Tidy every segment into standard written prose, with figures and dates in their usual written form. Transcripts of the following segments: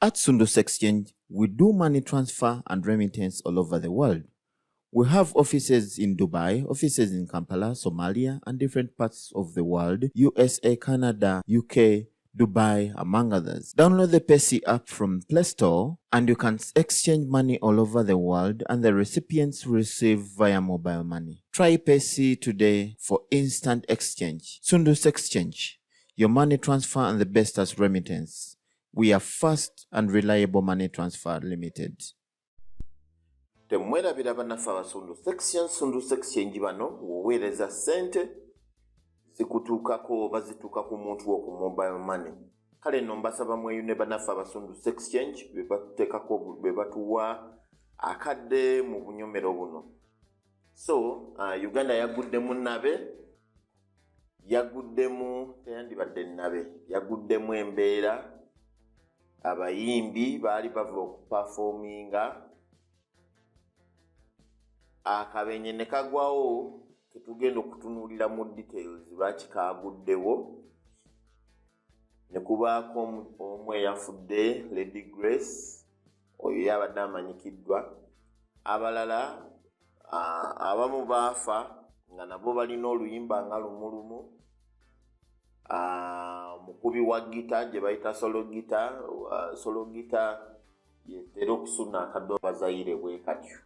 At Sundus Exchange, we do money transfer and remittance all over the world. We have offices in Dubai, offices in Kampala, Somalia, and different parts of the world, USA, Canada, UK, Dubai, among others. Download the Pesi app from Play Store and you can exchange money all over the world and the recipients receive via mobile money. Try Pesi today for instant exchange. Sundus Exchange, your money transfer and the best as remittance. We are fast and reliable money transfer limited. Temwerabira bannaffe abasundu Sundus Exchange bano woweereza ssente zikutuukako bazituuka ku muntu wo ku mobile money. Kale nno mbasaba mweyu ne bannaffe Sundus Exchange be batuwa akadde mu bunyomero buno. So Uganda yaguddemu nabe, yaguddemu teyandibadde nabe, yaguddemu embeera abayimbi baali bava okupafominga akabenye ne kagwawo tetugenda okutunuulira mu details lwaki kaaguddewo. Ne kubaako omu eyafudde Lady Grace, oyo yabadde amanyikiddwa. Abalala abamu baafa nga nabo balina oluyimba nga lumulumu. Mukubi wa gita gye bayita solo gita yetera okusuna akadde bazayire bwe katyo.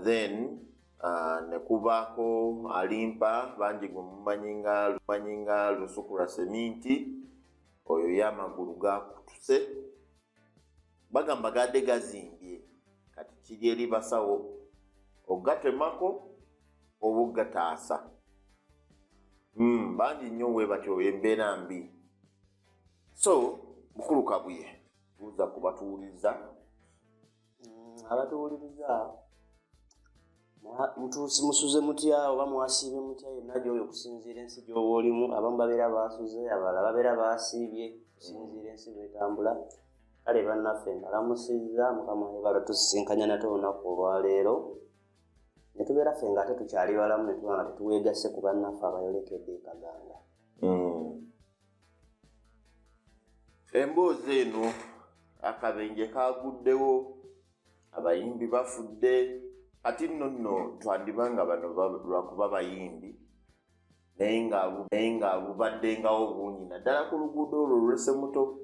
Then ne kubaako alimpa bangi gwe mumanyi nga Lusukura Seminti, oyo y'amagulu gakutuse bagamba gadde gazimbye kati kiri eri basawo ogatemako oba ogataasa. Bangi nnyo we batyo embeera mbi. So Mukulu Kabuye tuza kubatuwuliza abatuwuliriza musuze mutya oba mwasiibye mutya yenna gy'oyo okusinziira ensi gy'oba olimu. Abamu babeera basuze, abalala babeera basiibye okusinziira ensi bwetambula. Kale bannaffe nalamusizza Mukama yebala tusisinkanya nate olunaku olwaleero ne tubeera ffe nga ate tukyali balamu ne tuba nga tetuweegasse ku bannaffe abayolekedde e Kaganda. Emboozi eno akabenje kaguddewo, abayimbi bafudde. Kati nno twandibanga bano lwakuba bayimbi naye nga bubaddengawo bungi naddala ku luguudo olwo olw'Essemuto.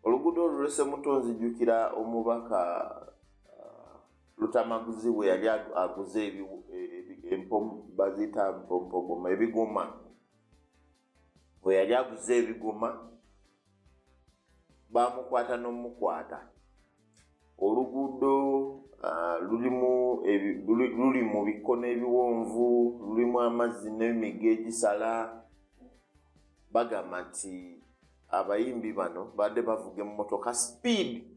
Oluguudo olwo olw'Essemuto nzijukira omubaka Lutamaguzi bwe yali aguze bazita mpompogoma ebigoma. Bwe yali aguze ebigoma bamukwata n'omukwata. Oluguudo luli mu bikono ebiwonvu, lulimu amazzi n'emigga egisala. Bagamba nti abayimbi bano badde bavuga emmotoka speed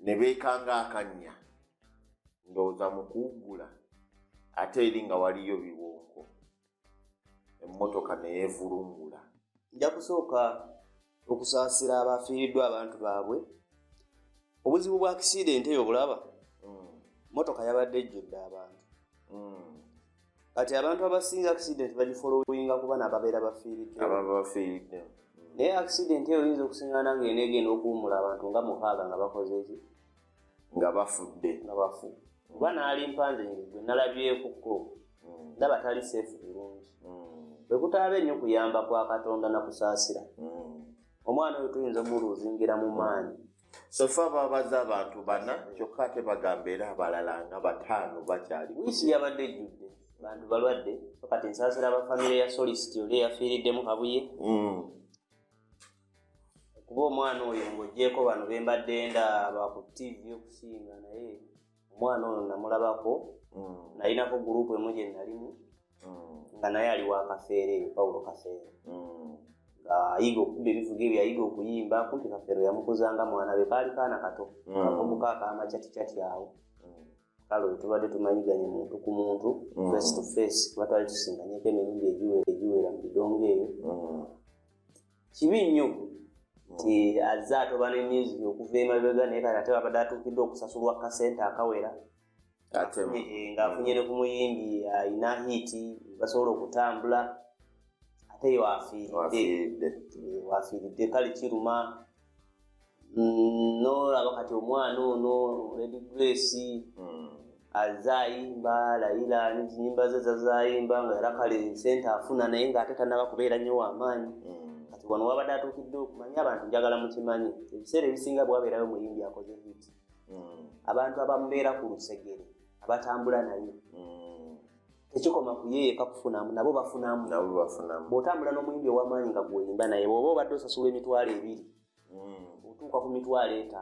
ne beekanga akannya ndowooza mu kuwuggula ate eri nga waliyo biwonko, emmotoka ne yeevulungula. Nja kusooka okusaasira abafiiriddwa abantu baabwe. Obuzibu bwa accident eyo bulaba, motoka yabadde ejjudde abantu. Kati abantu abasinga accident bagifollowinga kuba n'ababeera bafiiridde. Naye accident eyo oyinza okusiŋŋaana ng'eneegenda okuwumula abantu nga 6 nga bakoze eki? Nga bafudde. Kuba n'alimpa nze gwe nalabyekuko ndaba tali safe bulungi. Bwe kutaaba ennyo kuyamba kwa Katonda na kusaasira. Omwana oyo tuyinza omuluuzingira mu maanyi. So far babaza abantu 4 kyokka ate bagamba era abalala nga 5 bakyali. Wiisi yabadde ejjudde bantu balwadde. Kati nsaasira abafamire ya Solicity oli eyafiiriddemu Kabuye. Kuba omwana oyo ng'oggyeko bano be mbadde ndaba ku TV okusinga, naye omwana oyo namulabako. Nalinako gurupu emu gye nalimu nga naye ali wa Kafeere, Paulo Kafeere. Ayiga okukuba ebivuga ebyo, ayiga okuyimba. Kumpi Kafeero yamukuzanga mwana we, kaali kaana kato kakomuka akamacaticati awo. Kale oyo tubadde tumanyiganye muntu ku muntu, face to face, kuba twali tusinganyeko emirundi egiwera mu bidongo eyo. Kibi nnyo nti azze atoba ne music okuva emabega naye kati ate babadde atuukidde okusasulwa kasente akawera. Ng'afunye ne ku muyimbi ayina hiti basobola okutambula. ate wafiiridde kale kiruma n'olaba kati omwana ono Lady Grace azayimba layira n'ennyimba ze zazayimba nga era kale sente afuna naye ng'ate tannaba kubeera nnyo w'amaanyi kati wano wabadde atuukidde okumanya abantu njagala mukimanyi ebiseera ebisinga bwabeerayo muyimbi akoze hit abantu abamubeera ku lusegere abatambula naye tekikoma kuyeeka kufunamu nabo bafunamu bw'otambula n'omuyimbi ow'amaanyi nga gweyimba naye bw'oba obadde osasula emitwalo 2 otuuka ku mitwalo 5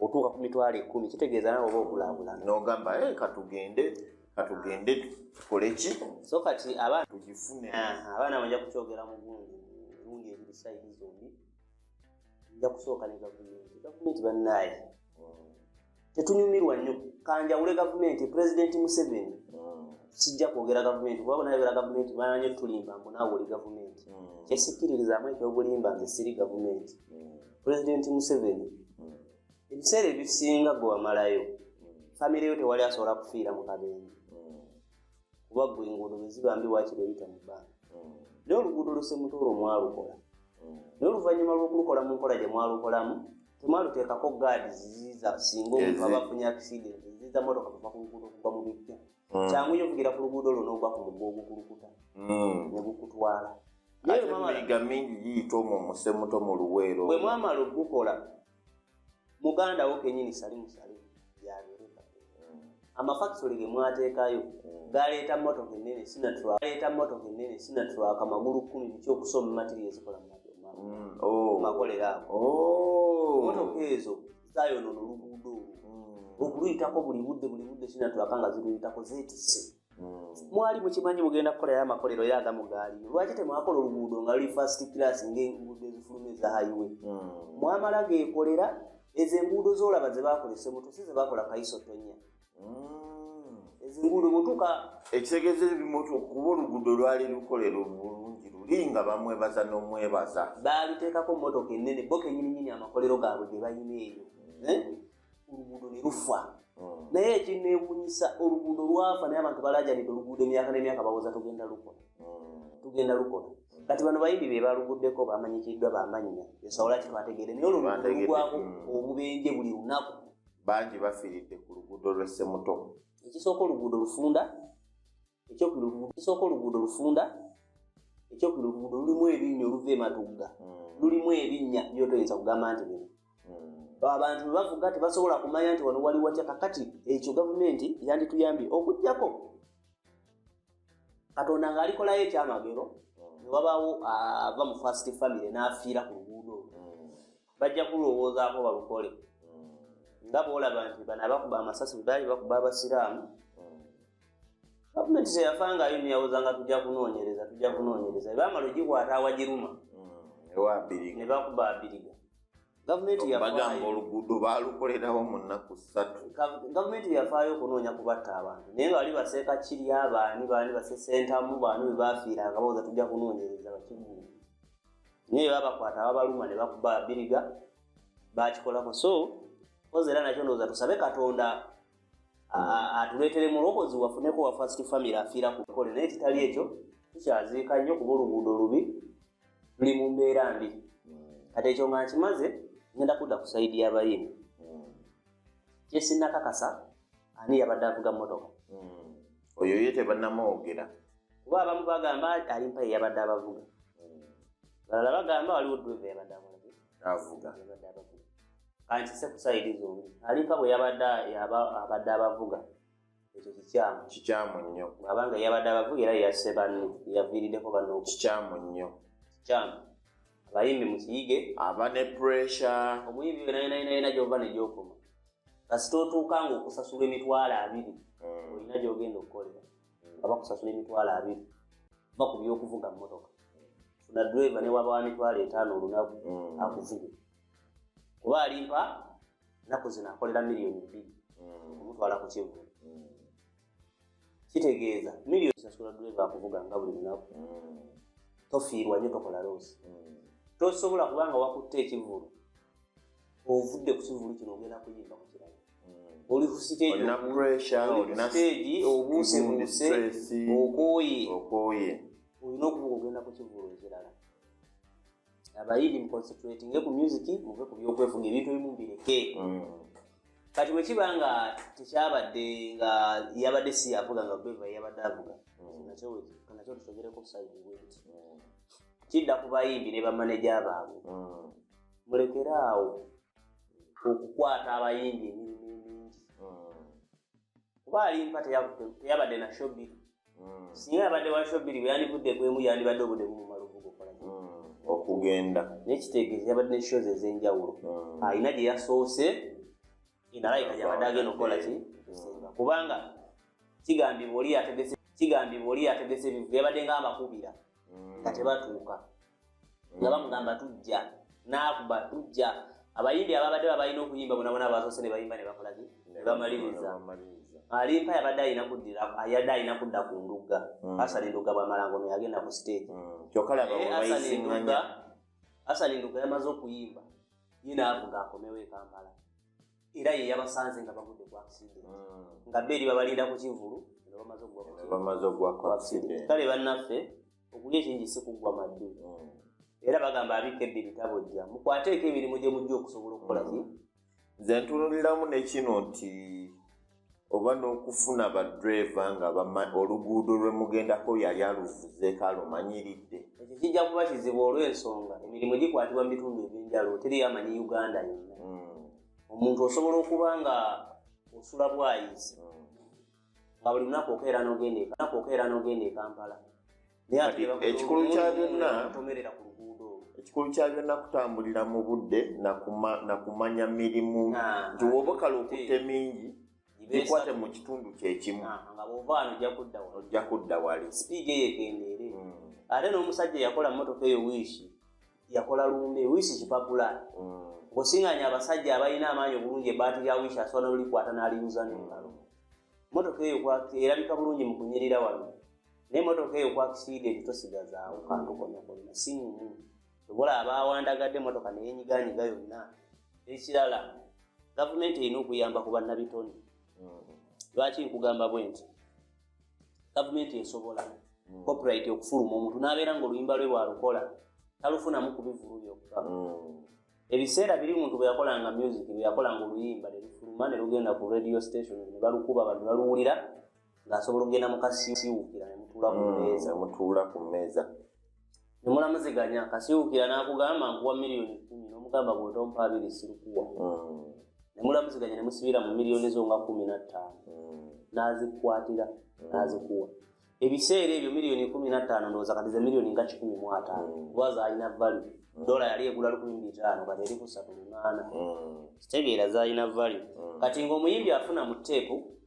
otuuka ku mitwalo 10 kitegeeza nawe oba okulambulana n'ogamba katugende tukole ki so kati abaana tugifune abaana bajja kukyogera mu gundi ebiri sayidi zombi nja kusooka ne gavumenti bannaaye tetunyumirwa nnyo kanjawule gavumenti President Museveni sijja kwogera gavumenti kuba bonabeera gavumenti bamanye tulimba mbu naawe oli gavumenti kyesikiririzaamu ekyobulimba nze siri gavumenti President Museveni ebiseera ebisinga gwe wamalayo famire yo tewali asobola kufiira mu kabenje kuba gwe enguudo bwe zibambi waakiri oyita mu bbanga naye oluguudo lusemutoolo mwalukola naye oluvannyuma lw'okulukola mu nkola gye mwalukolamu temwaluteekako gaadi ziziiza singa omuntu aba afunye accident ziziiza motoka kuva ku luguudo kugwa mu bijja kyangu yo okugira ku luguudo luno ogwa ku mugga ogukulukuta ne gukutwala emiga mingi giyita omwo musemuto mu luweero bwe mwamala okugukola muganda wo kenyini salimu yabereka amafactory ge mwateekayo galeeta motoka ennene sinatruck amagulu 10 bikyokusoma material ezikola mu makolero ago motoka ezo zayonoona oluguudo okuluyitako buli budde sinatruck nga ziruyitako zeetisse mwali mukimanyi mugenda kukolerayo amakolero yagamu gaaliyo lwaki temwakola oluguudo nga luli first class ng'enguudo ezifuluma eza highway mwamala geekolera ezo enguudo z'olaba ze baakolese mutusi ze baakola Kaiso Tonya ezo enguudo bw'otuuka ekitegeeza ebimoto kuba oluguudo lwali lukolera obulungi luli nga bamwebaza n'omwebaza baaliteekako mmotoka ennene bo kennyininyini amakolero gaabwe ge balina eyo oluguudo ne lufa naye ekinneewuunyisa oluguudo lwafa naye abantu balaajanidde oluguudo emyaka n'emyaka bawoza tugenda lukola kati bano bayimbi be baluguddeko bamanyikiddwa bamannya esobola kitwategeere naye oluguudo lugwako obubenje buli lunaku bangi bafiiridde ku luguudo lw'essemuto ekisooka oluguudo lufunda ekyokubiri oluguudo lulimu ebinnya oluva ematugga lulimu ebinnya byotoyinza kugamba nti bino abantu bwe bavuga tebasobola kumanya nti wano wali watya kakati ekyo gavumenti yandituyambye okujjako katonda ng'alikolayo ekyamagero ne wabaawo ava mu first family n'afiira ku luguudo bajja kulowoozaako balukole nga boolaba nti bano abakuba amasasi bwe baali bakuba abasiraamu gavumenti teyafangaayo neyawozanga tujja kunoonyereza ebaamala ogikwata awagiruma ne bakuba abiriga bagamba oluguudo baalukolerawo mu nnaku 3 gavumenti yafaayo okunoonya kubatta abantu naye nga bali baseeka kiri abaani basesentamu baani bwe baafiiranga bawooza tujja kunoonyereza bakigumu naye babakwata ababaluma ne bakuba abiriga bakikolako so kozi era nakyo ndowooza tusabe katonda atuleetere mulokozi wafuneko wa first family afiira ku kole naye kitali ekyo tukyaziika nnyo kuba oluguudo lubi luli mu mbeera mbi kati ekyo nga nkimaze ngenda kudda ku sayidi y'abayimbi kyesinnakakasa ani yabadde avuga mmotoka oyo ye tebannamwogera kuba abamu bagamba alimpa ye yabadde abavuga balala bagamba waliwo driver yabadde avuga kankise ku sayidi zombi alimpa bwe abadde abavuga ekyo kikyamu nnyo abanga yabadde abavuga era yasse banne yaviiriddeko banne kikyamu nnyo abayimbi mukiyige aba ne pressure omuyimbi wenayina gyova ne gyokoma kasita otuuka nga okusasula emitwalo 2 olina gyogenda okukolera nga bakusasula emitwalo 2 va ku byokuvuga mmotoka funa driver ne waba wa mitwalo 5 olunaku akuvuge kuba alimpa nnaku zino akolera miliyoni 2 omutwala ku kivu kitegeeza miliyoni sasula driver akuvuga nga buli lunaku tofiirwa nnyo tokola loosi tosobola kubanga wakutte ekivulu ovudde ku kivulu kino ogenda kuyimba ku kirala oli ku stage obuusebuuse okooye olina okuba ogenda ku kivulu ekirala. Abayimbi muconcentrating ku music, muve ku byokwefuga, ebintu ebimu bireke. Kati bwe kiba nga tekyabadde nga yabadde si yavuga nga Beva yabadde avuga, nakyo tusogereko side wet. Kidda ku bayimbi ne bamaneja baabwe. Mulekeraawo okukwata abayimbi emirimu emingi. Kuba alimpa teyabadde na showbiz. Singa yabadde wa showbiz bwe yandivudde kwemu yandibadde obudde bumumala okuvuga okola okugenda. N'ekitegeeza yabadde ne shows ez'enjawulo. Alina gye yasoose inalayika gyabadde agenda okukola ki? Kubanga kigambibwa oli yategese ebivu yabadde ng'abakubira nga tebatuuka. Nga bamugamba tujja, n'akuba tujja. Abayimbi ababadde babalina okuyimba bonabona basoose ne bayimba ne bakola ki? Ne bamaliriza. Alimpa yabadde alina kudda ku ndugga. Hassan Ndugga bw'amala ngono yagenda ku stage. Hassan Ndugga yamaze okuyimba. Ye n'avuga akomewo e Kampala. Era ye yabasanze nga bagudde ku accident. Nga beri babalinda ku kivulu ne bamaze ogwa ku accident. Kale bannaffe okulya ekingi si kuggwa maddu. Era bagamba abikka ebbi bitabojja. Mukwateeko emirimu gye mujja okusobola okukola ki? Nze ntunuliramu ne kino nti oba n'okufuna badriver nga oluguudo lwe mugendako yali aluvuzeeko alumanyiridde. Ekyo kijja kuba kizibu olw'ensonga emirimu gikwatibwa mu bitundu eby'enjawulo teri amanyi Uganda yonna. Omuntu osobola okuba nga osula bwayizi nga buli lunaku okeera n'ogenda e Kampala. Ekikulu kya byonna kutambulira mu budde na kumanya mirimu nti woba okala okutta mingi gikwate mu kitundu kyekimu nga bw'ovaano ojja kudda wali. Speed eyo ekendeere. Ate n'omusajja yakola mmotoka eyo wiishi yakola lumbe wiishi kipapula. Ng'osiŋŋanya abasajja abalina amaanyi obulungi ebbaati lya wiishi asobola n'olikwata n'aliyuza n'engalo. Mmotoka eyo erabika bulungi mu kunyirira wano. Naye mmotoka eyo kwa accident tosigazaawo kantu konna si nnyumu. Obola abaawandagadde mmotoka ne yenyiganyiga yonna. Ekirala gavumenti erina okuyamba ku bannabitone. Lwaki nkugamba bwe nti gavumenti esobola copyright okufuluma omuntu n'abeera ng'oluyimba lwe bw'alukola talufunamu ku bivulu byokka. Ebiseera biri muntu bwe yakolanga music bwe yakolanga oluyimba ne lufuluma ne lugenda ku radio station ne balukuba abantu baluwulira ng'asobola okugenda mu kasiiwukira ne mutuula ku mmeeza. Ne mulamuziganya kasiiwukira n'akugamba nkuwa miliyoni 10 n'omugamba bw'otompa 2 sirukuwa. Ne mulamuziganya ne musibira mu miliyoni zo nga 15 n'azikwatira n'azikuwa. Ebiseera ebyo miliyoni 15 ndowooza kati ze miliyoni nga 15 kuba zaalina value. Dola yali egula 15 kati eri ku 38. Kitegeera zaalina value. Kati ng'omuyimbi afuna mu teepu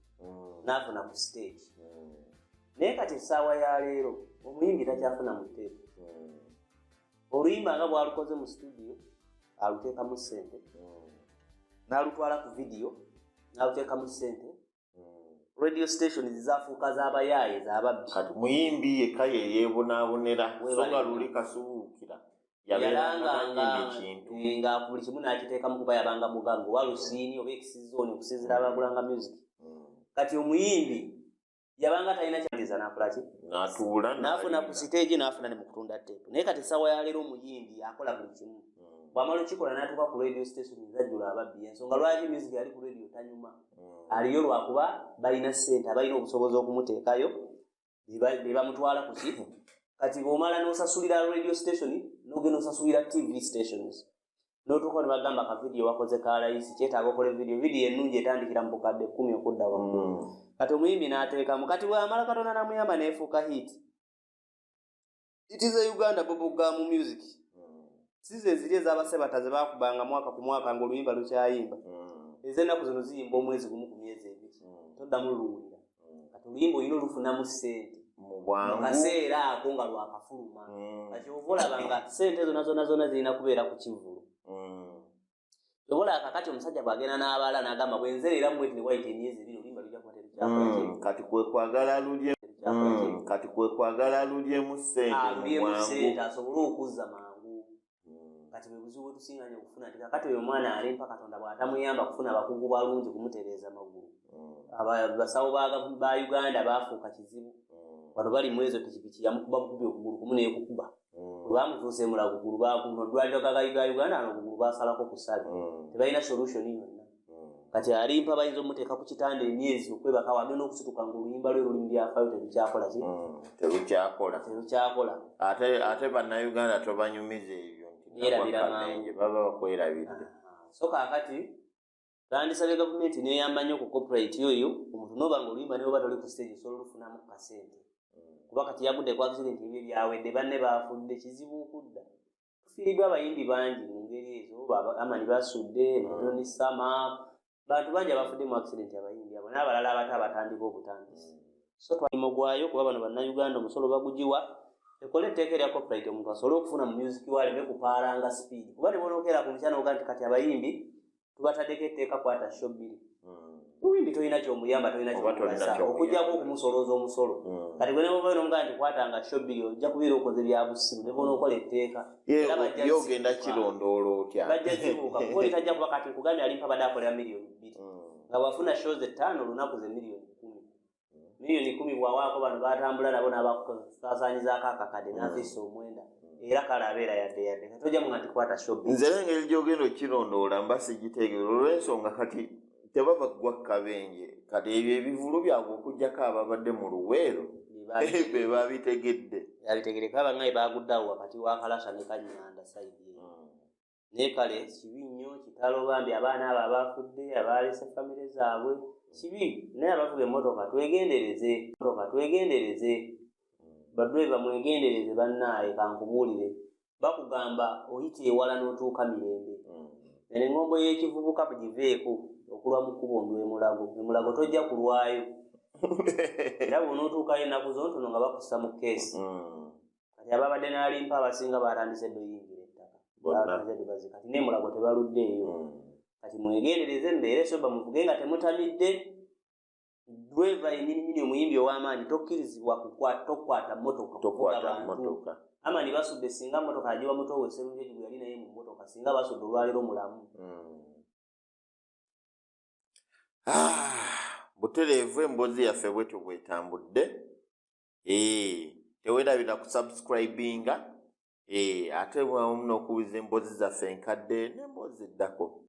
n'afuna ku stage. Naye kati essaawa ya leero omuyimbi takyafuna mu teepu. Oluyimba nga bw'alukoze mu studio aluteekamu ssente. N'alutwala ku video n'aluteekamu ssente. Radio station zizaafuuka z'abayaaye z'ababbi. Kati muyimbi yekka ye yeebonaabonera so nga luli kasuubukira yabeeranga ekintu nga buli kimu n'akiteekamu kuba yabanga mugago oba lusiini oba ekisizooni okusinziira abagulanga music. Kati omuyimbi yabanga talina kyaliza n'akola ki? N'afuna ku stage n'afuna ne mu kutunda teepu. Naye kati essaawa ya leero omuyimbi akola buli kimu. Bw'amala okikola n'atuuka ku radio station zajjula ababbi. Ensonga lwaki music yali ku radio tanyuma. Aliyo lwakuba balina ssente abalina obusobozi okumuteekayo be bamutwala ku ki. Kati bw'omala n'osasulira radio station n'ogenda osasulira TV stations. N'otuuka ne bagamba ka video wakoze ka layisi kyetaaga okole video ennungi etandikira mu bukadde 10 okudda waggulu. Kati omuyimbi n'ateekamu kati bw'amala Katonda n'amuyamba n'efuuka hit. It is a Uganda bubblegum music. Si ze ziri ez'abasebata ze baakubanga mwaka ku mwaka ng'oluyimba lukyayimba. Ez'ennaku zino ziyimba omwezi gumu ku myezi ebiri. Toddamu luwulira. Kati oluyimba olina olufunamu ssente. Mu bwangu. Mu kaseera ako nga lwakafuluma. Kati oba olaba nga ssente zonna zirina kubeera ku kivulu. Oba olaba kakati omusajja bw'agenda n'abaala n'agamba bwe nzerera mu ne wayita emyezi 2 oluyimba lujja kuba terukyakola. Kati kwe kwagala alulyemu ssente mu bwangu. Asobole okuzza mangu. Kati bwe buzibu bwe tusiŋŋanya okufuna nti kakati oyo omwana alimpa Katonda bw'atamuyamba kufuna abakugu balungi kumutereeza magulu. Abasawo ba Uganda baafuuka kizibu. wano bali mu ezo pikipiki yamukuba bukubi okugulu kumu n'ekukuba lwamutuuse mulago kugulu bakunodwaliro ga Uganda n'okugulu basalako ku ssale tebalina solution yonna kati alimpa bayinza omuteeka ku kitanda emyezi okwebaka wagenda okusituka ng'oluyimba lwe lulimu lyafaayo terukyakola ki terukyakola ate bannayuganda tobanyumiza ebyo yeerabira mangu baba bakwerabidde so kaakati tandisabye gavumenti neeyamba nnyo ku corporate oyo omuntu n'oba ng'oluyimba newe oba toli ku stage osobola olufunamu ku kasente kuba kati yagudde ku accident ebyo byawedde banne baafudde kizibu okudda tufiiriddwa abayimbi bangi mu ngeri ezo amani basudde Tony Sama bantu bangi abafudde mu accident abayimbi abo n'abalala abato abatandika obutandisi so twalimo gwayo kuba bano bannayuganda omusolo bagugiwa ekole etteeka erya corporate omuntu asobole okufuna mu music waleme kupaalanga speed kuba tebonookera ku mukyana oga nti kati abayimbi tubataddeko etteeka kwata sho bbiri muyimbi tolina kyomuyamba tolina kyomugasa okujjako okumusolooza omusolo kati gwe nebova nomugaa nti kwatanga sho bbiri ojja kubeera okoze bya busiru nebonookola etteeka yogenda kirondoola otya bajja zibuuka kuba oli tajja kuba kati nkugambye alimpa badde akolera miliyoni 2 nga bwafuna shows 5 olunaku ze miliyoni 10 miliyoni 10 bwawaako bano batambula nabo n'abasaasaanyizaako akakadde n'afiisa omwenda era kale abeera yadde katojjamu nga ntikwata shopping nze n'engeri gy'ogenda okirondoola mba sigitegeera olw'ensonga kati tebaba gwa kabenje kati ebyo ebivulu byabwe okugjako ababadde mu luweero be babitegedde yabitegedde abangaye baguddeawo wakati wa Kalasha ne Kanyanda sayidi naye kale kibi nnyo kitalo bambi abaana abo abafudde abaalese famire zaabwe kibi naye abavuga emmotoka twegendereze badweva mwegendereze bannaaye kankubuulire bakugamba oyita ewala n'otuuka mirembe ene ngombo y'ekivubuka bugiveeko okulwa mu kkubo ndwe emulago tojja kulwayo era bw'onootuukayo ennaku zontono nga bakussa mu keesi kati ababadde n'alimpa abasinga batandise doyingira ettaka kati n'emulago tebaluddeeyo kati mwegendereze mbeere soba muvuge nga temutamidde dweva yennyini omuyimbi ow'amaanyi tokkirizibwa tokwata mmotoka amani basudde singa mmotoka agiwa muto we Sserunjeji gwe yali naye mu mmotoka singa basudde olwaliro mulamu butereevu emboozi yaffe bwetyo bwetambudde teweerabira kusubscribinga ate wamu n'okuwuliza emboozi zaffe enkadde n'emboozi eddako